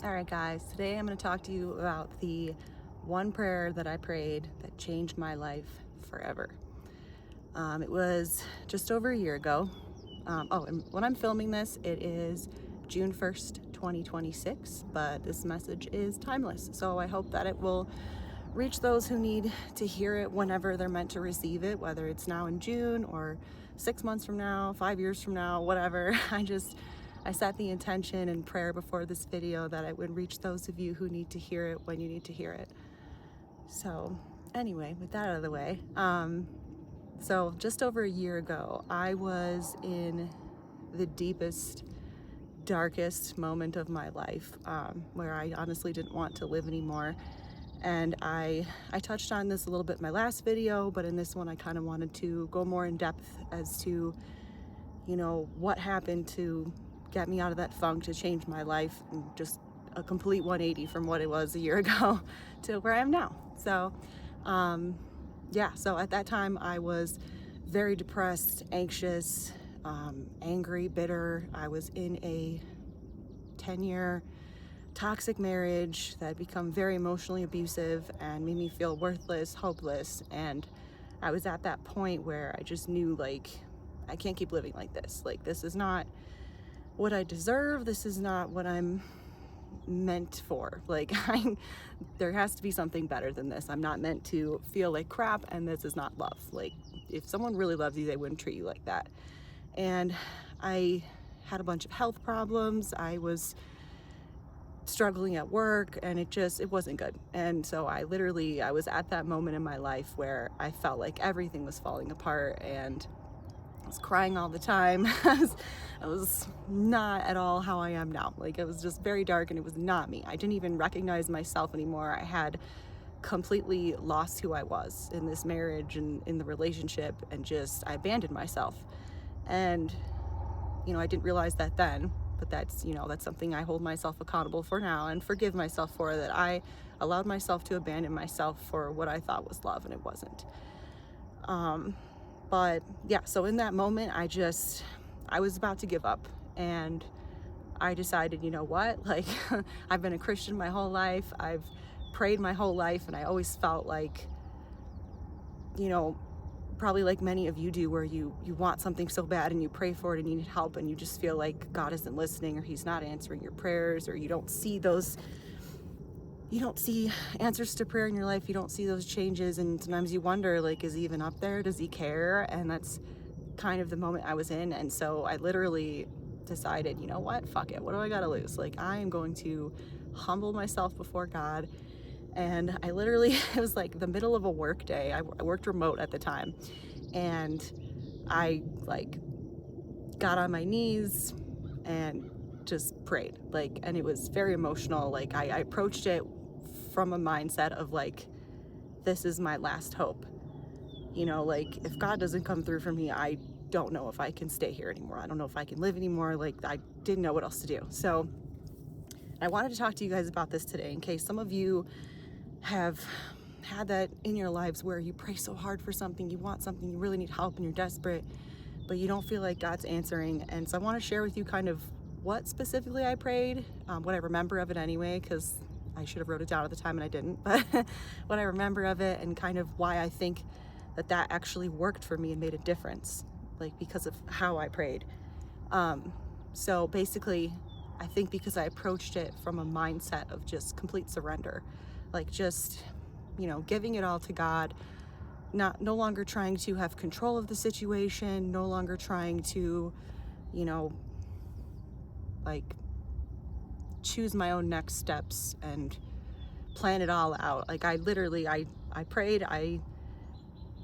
All right, guys, today I'm going to talk to you about the one prayer that I prayed that changed my life forever. It was just over a year ago. And when I'm filming this, it is June 1st, 2026, but this message is timeless. So I hope that it will reach those who need to hear it whenever they're meant to receive it, whether it's now in June or 6 months from now, 5 years from now, whatever. I set the intention in prayer before this video that it would reach those of you who need to hear it when you need to hear it. So anyway, with that out of the way, so just over a year ago, I was in the deepest, darkest moment of my life, where I honestly didn't want to live anymore. And I touched on this a little bit in my last video, but in this one I kind of wanted to go more in depth as to, what happened to get me out of that funk, to change my life, and just a complete 180 from what it was a year ago to where I am now. So so at that time I was very depressed, anxious, angry, bitter. I was in a 10-year toxic marriage that had become very emotionally abusive and made me feel worthless, hopeless. And I was at that point where I just knew, I can't keep living like this. This is not what I deserve. This is not what I'm meant for. There has to be something better than this. I'm not meant to feel like crap, and this is not love. If someone really loves you, they wouldn't treat you like that. And I had a bunch of health problems. I was struggling at work, and it wasn't good. And so I was at that moment in my life where I felt like everything was falling apart, and I was crying all the time. I was not at all how I am now. It was just very dark, and it was not me. I didn't even recognize myself anymore. I had completely lost who I was in this marriage and in the relationship, and I abandoned myself. And I didn't realize that then, but that's something I hold myself accountable for now and forgive myself for, that I allowed myself to abandon myself for what I thought was love, and it wasn't. But yeah, so in that moment, I was about to give up, and I decided, you know what, I've been a Christian my whole life. I've prayed my whole life, and I always felt like, probably like many of you do, where you want something so bad and you pray for it and you need help, and you just feel like God isn't listening, or he's not answering your prayers, or you don't see answers to prayer in your life. You don't see those changes, and sometimes you wonder, is he even up there? Does he care? And that's kind of the moment I was in. And so I literally decided, you know what, fuck it, what do I gotta lose? I am going to humble myself before God. And I literally, it was the middle of a work day. I worked remote at the time, and I got on my knees and just prayed, and it was very emotional. I approached it from a mindset of this is my last hope. If God doesn't come through for me, I don't know if I can stay here anymore. I don't know if I can live anymore. I didn't know what else to do. So I wanted to talk to you guys about this today, in case some of you have had that in your lives, where you pray so hard for something, you want something, you really need help, and you're desperate, but you don't feel like God's answering. And so I want to share with you kind of what specifically I prayed, what I remember of it anyway, because I should have wrote it down at the time and I didn't, but what I remember of it, and kind of why I think that actually worked for me and made a difference, because of how I prayed. So basically, I think because I approached it from a mindset of just complete surrender, giving it all to God, no longer trying to have control of the situation, no longer trying to, choose my own next steps and plan it all out. I prayed, I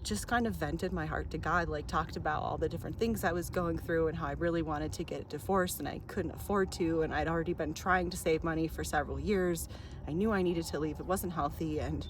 just kind of vented my heart to God, talked about all the different things I was going through and how I really wanted to get divorced and I couldn't afford to, and I'd already been trying to save money for several years. I knew I needed to leave. It wasn't healthy, and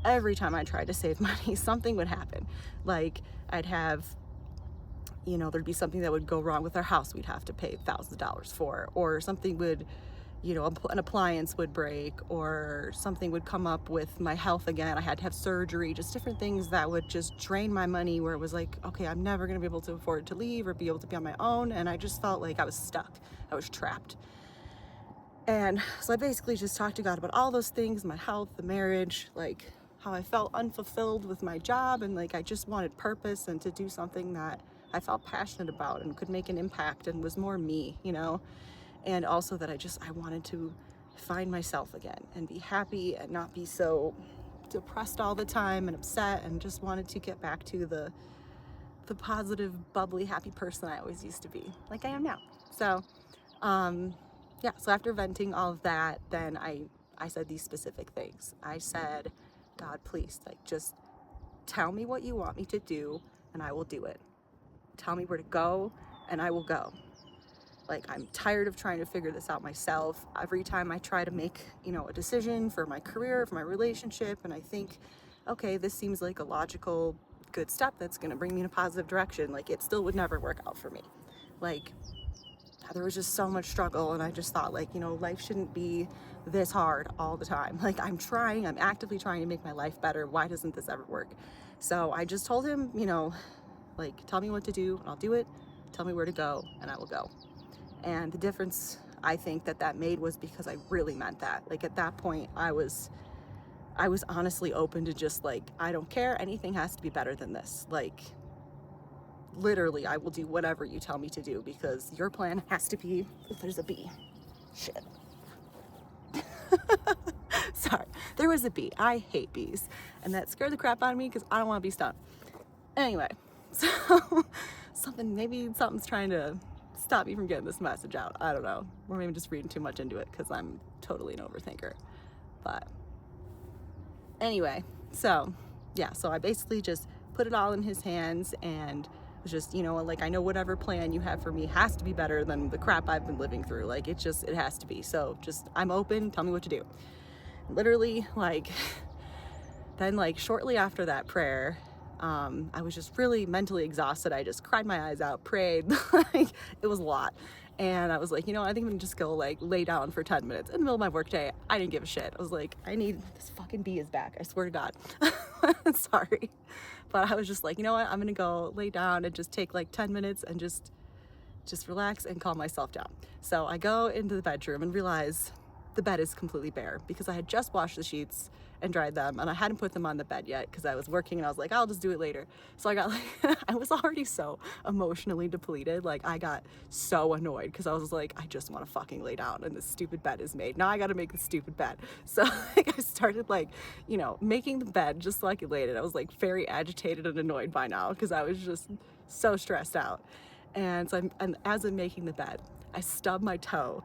every time I tried to save money, something would happen. I'd have, there'd be something that would go wrong with our house we'd have to pay thousands of dollars for, or something would, an appliance would break, or something would come up with my health again. I had to have surgery, just different things that would just drain my money, where it was okay, I'm never going to be able to afford to leave or be able to be on my own. And I just felt like I was stuck. I was trapped. And so I basically just talked to God about all those things, my health, the marriage, like how I felt unfulfilled with my job, and like I just wanted purpose and to do something that I felt passionate about and could make an impact and was more me, you know? And also that I wanted to find myself again and be happy and not be so depressed all the time and upset, and just wanted to get back to the positive, bubbly, happy person I always used to be, like I am now. So yeah, so after venting all of that, then I said these specific things. I said, God, please, like, just tell me what you want me to do and I will do it. Tell me where to go and I will go. Like, I'm tired of trying to figure this out myself. Every time I try to make, a decision for my career, for my relationship, and I think, okay, this seems like a logical, good step that's going to bring me in a positive direction, like, it still would never work out for me. Like, there was just so much struggle, and I just thought, like, life shouldn't be this hard all the time. Like, I'm actively trying to make my life better. Why doesn't this ever work? So I just told him, like, tell me what to do and I'll do it. Tell me where to go and I will go. And the difference I think that made was because I really meant that. Like, at that point, I was honestly open to just, like, I don't care. Anything has to be better than this. Like, literally, I will do whatever you tell me to do because your plan has to be, if there's a bee. Shit. Sorry, there was a bee. I hate bees. And that scared the crap out of me because I don't want to be stung. Anyway, so maybe something's trying to stop me from getting this message out. I don't know. Or maybe just reading too much into it because I'm totally an overthinker. But anyway, so yeah, so I basically just put it all in his hands and was just, like, I know whatever plan you have for me has to be better than the crap I've been living through. Like, it has to be. So just, I'm open. Tell me what to do. Literally, like, then, like, shortly after that prayer, I was just really mentally exhausted. I just cried my eyes out, prayed. Like, it was a lot. And I was like, I think I'm gonna just go, like, lay down for 10 minutes in the middle of my work day. I didn't give a shit. I was like, I need, this fucking bee is back. I swear to God. Sorry. But I was just like, you know what? I'm gonna go lay down and just take like 10 minutes and just relax and calm myself down. So I go into the bedroom and realize the bed is completely bare because I had just washed the sheets and dried them and I hadn't put them on the bed yet because I was working and I was like, I'll just do it later. So I got like, I was already so emotionally depleted. Like, I got so annoyed because I was like, I just want to fucking lay down and this stupid bed is made. Now I got to make the stupid bed. So like, I started like, making the bed just so I could lay in it. I was like very agitated and annoyed by now because I was just so stressed out. And so as I'm making the bed, I stubbed my toe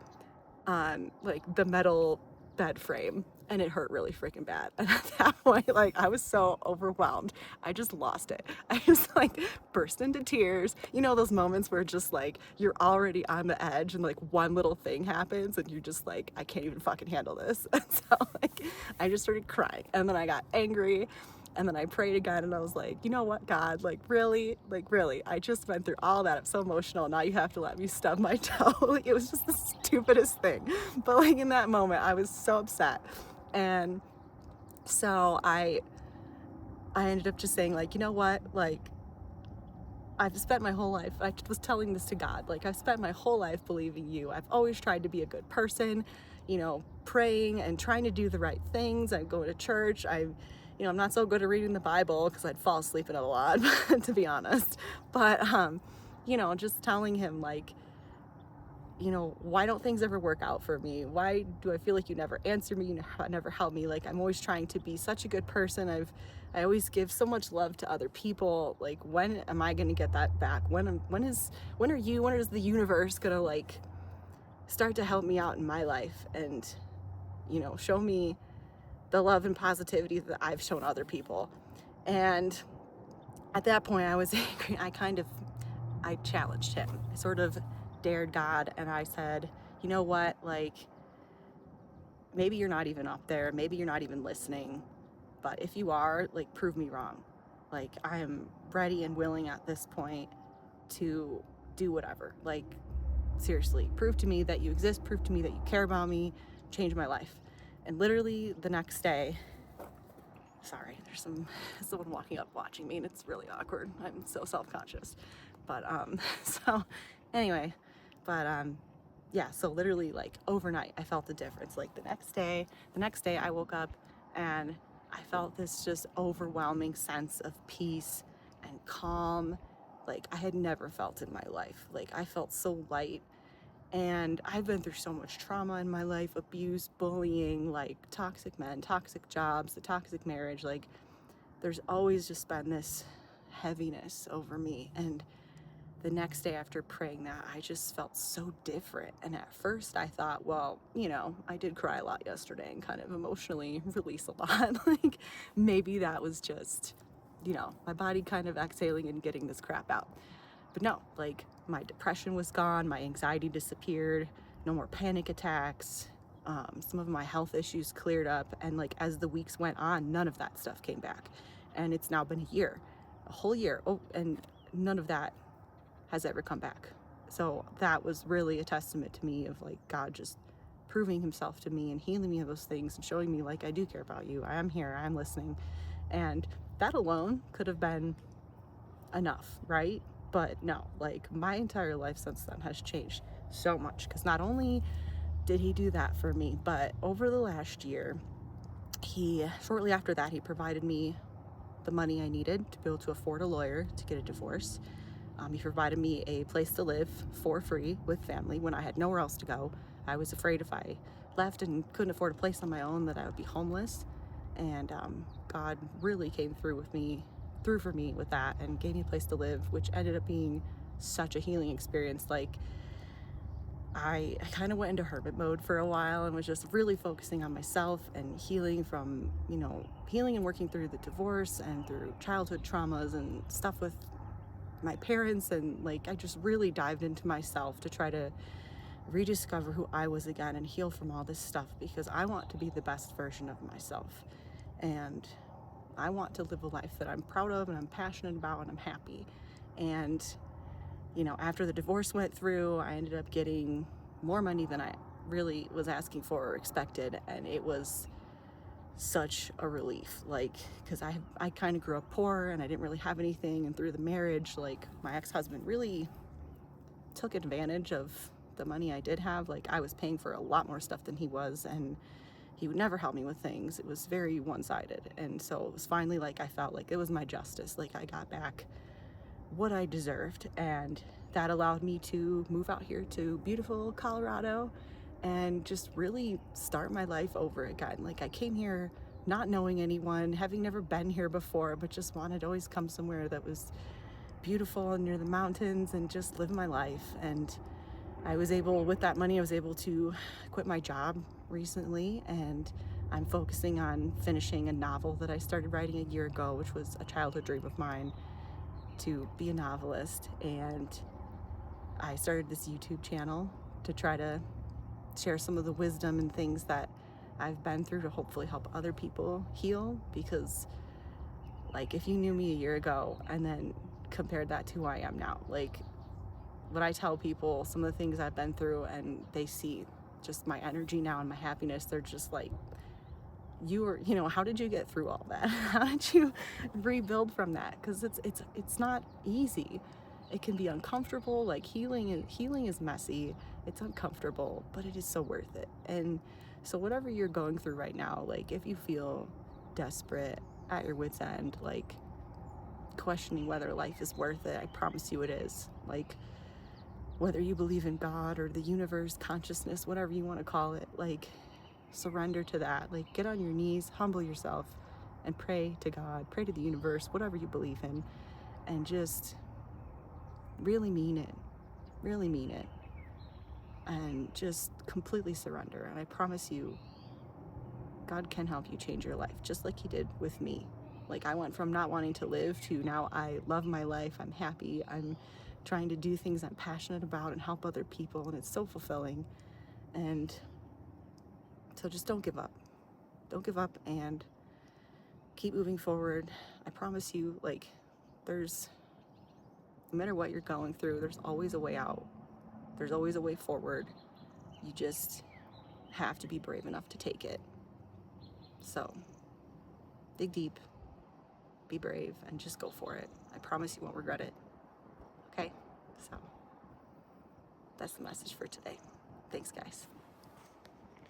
on like the metal bed frame and it hurt really freaking bad. And at that point, like, I was so overwhelmed. I just lost it. I just like burst into tears. Those moments where just like you're already on the edge and like one little thing happens and you're just like, I can't even fucking handle this. And so like I just started crying and then I got angry. And then I prayed again and I was like, you know what, God, like really, I just went through all that. I'm so emotional. Now you have to let me stub my toe. Like, it was just the stupidest thing. But like in that moment, I was so upset. And so I ended up just saying, like, you know what, like, I've spent my whole life, I was telling this to God, like, I've spent my whole life believing you. I've always tried to be a good person, praying and trying to do the right things. I go to church. I'm not so good at reading the Bible because I'd fall asleep in it a lot, to be honest. But, just telling him, like, why don't things ever work out for me? Why do I feel like you never answer me? You never help me? Like, I'm always trying to be such a good person. I always give so much love to other people. Like, when am I going to get that back? When is the universe going to like start to help me out in my life and, show me the love and positivity that I've shown other people? And at that point I was angry. I challenged him. I sort of dared God and I said, you know what, like, maybe you're not even up there, maybe you're not even listening, but if you are, like, prove me wrong. Like, I am ready and willing at this point to do whatever. Like, seriously, prove to me that you exist, prove to me that you care about me, change my life. And literally the next day, sorry, there's someone walking up watching me and it's really awkward. I'm so self-conscious. But so anyway, but yeah, so literally like overnight I felt the difference. Like the next day I woke up and I felt this just overwhelming sense of peace and calm like I had never felt in my life. Like I felt so light. And I've been through so much trauma in my life, abuse, bullying, like toxic men, toxic jobs, a toxic marriage. Like there's always just been this heaviness over me. And the next day after praying that, I just felt so different. And at first I thought, well, I did cry a lot yesterday and kind of emotionally release a lot. Like maybe that was just, my body kind of exhaling and getting this crap out. But no, like my depression was gone, my anxiety disappeared, no more panic attacks. Some of my health issues cleared up. And like as the weeks went on, none of that stuff came back. And it's now been a whole year. Oh, and none of that has ever come back. So that was really a testament to me of like God just proving himself to me and healing me of those things and showing me like I do care about you. I am here, I'm listening. And that alone could have been enough, right? But no, like my entire life since then has changed so much because not only did he do that for me, but over the last year, shortly after that, he provided me the money I needed to be able to afford a lawyer to get a divorce. He provided me a place to live for free with family when I had nowhere else to go. I was afraid if I left and couldn't afford a place on my own that I would be homeless. And God really came through for me with that and gave me a place to live, which ended up being such a healing experience. Like I kind of went into hermit mode for a while and was just really focusing on myself and healing from, healing and working through the divorce and through childhood traumas and stuff with my parents. And like I just really dived into myself to try to rediscover who I was again and heal from all this stuff because I want to be the best version of myself. And I want to live a life that I'm proud of and I'm passionate about and I'm happy. And, after the divorce went through, I ended up getting more money than I really was asking for or expected. And it was such a relief, like, because I kind of grew up poor and I didn't really have anything. And through the marriage, like, my ex-husband really took advantage of the money I did have. Like, I was paying for a lot more stuff than he was, and he would never help me with things. It was very one-sided. And so it was finally like I felt like it was my justice. Like I got back what I deserved. And that allowed me to move out here to beautiful Colorado and just really start my life over again. Like I came here not knowing anyone, having never been here before, but just wanted to always come somewhere that was beautiful and near the mountains and just live my life. And with that money, I was able to quit my job recently, and I'm focusing on finishing a novel that I started writing a year ago, which was a childhood dream of mine to be a novelist. And I started this YouTube channel to try to share some of the wisdom and things that I've been through to hopefully help other people heal. Because like if you knew me a year ago and then compared that to who I am now, like when I tell people some of the things I've been through and they see just my energy now and my happiness, they're just like, how did you get through all that? How did you rebuild from that? Because it's not easy. It can be uncomfortable. Like healing is messy. It's uncomfortable, but it is so worth it. And so whatever you're going through right now, like if you feel desperate, at your wit's end, like questioning whether life is worth it, I promise you it is. Like whether you believe in God or the universe, consciousness, whatever you want to call it, like surrender to that. Like get on your knees, humble yourself, and pray to God, pray to the universe, whatever you believe in, and just really mean it, and just completely surrender. And I promise you, God can help you change your life, just like he did with me. Like I went from not wanting to live to now I love my life, I'm happy, I'm trying to do things I'm passionate about and help other people, and it's so fulfilling. And so just don't give up. Don't give up and keep moving forward. I promise you, like, no matter what you're going through, there's always a way out. There's always a way forward. You just have to be brave enough to take it. So dig deep, be brave, and just go for it. I promise you won't regret it. Okay? So that's the message for today. Thanks, guys.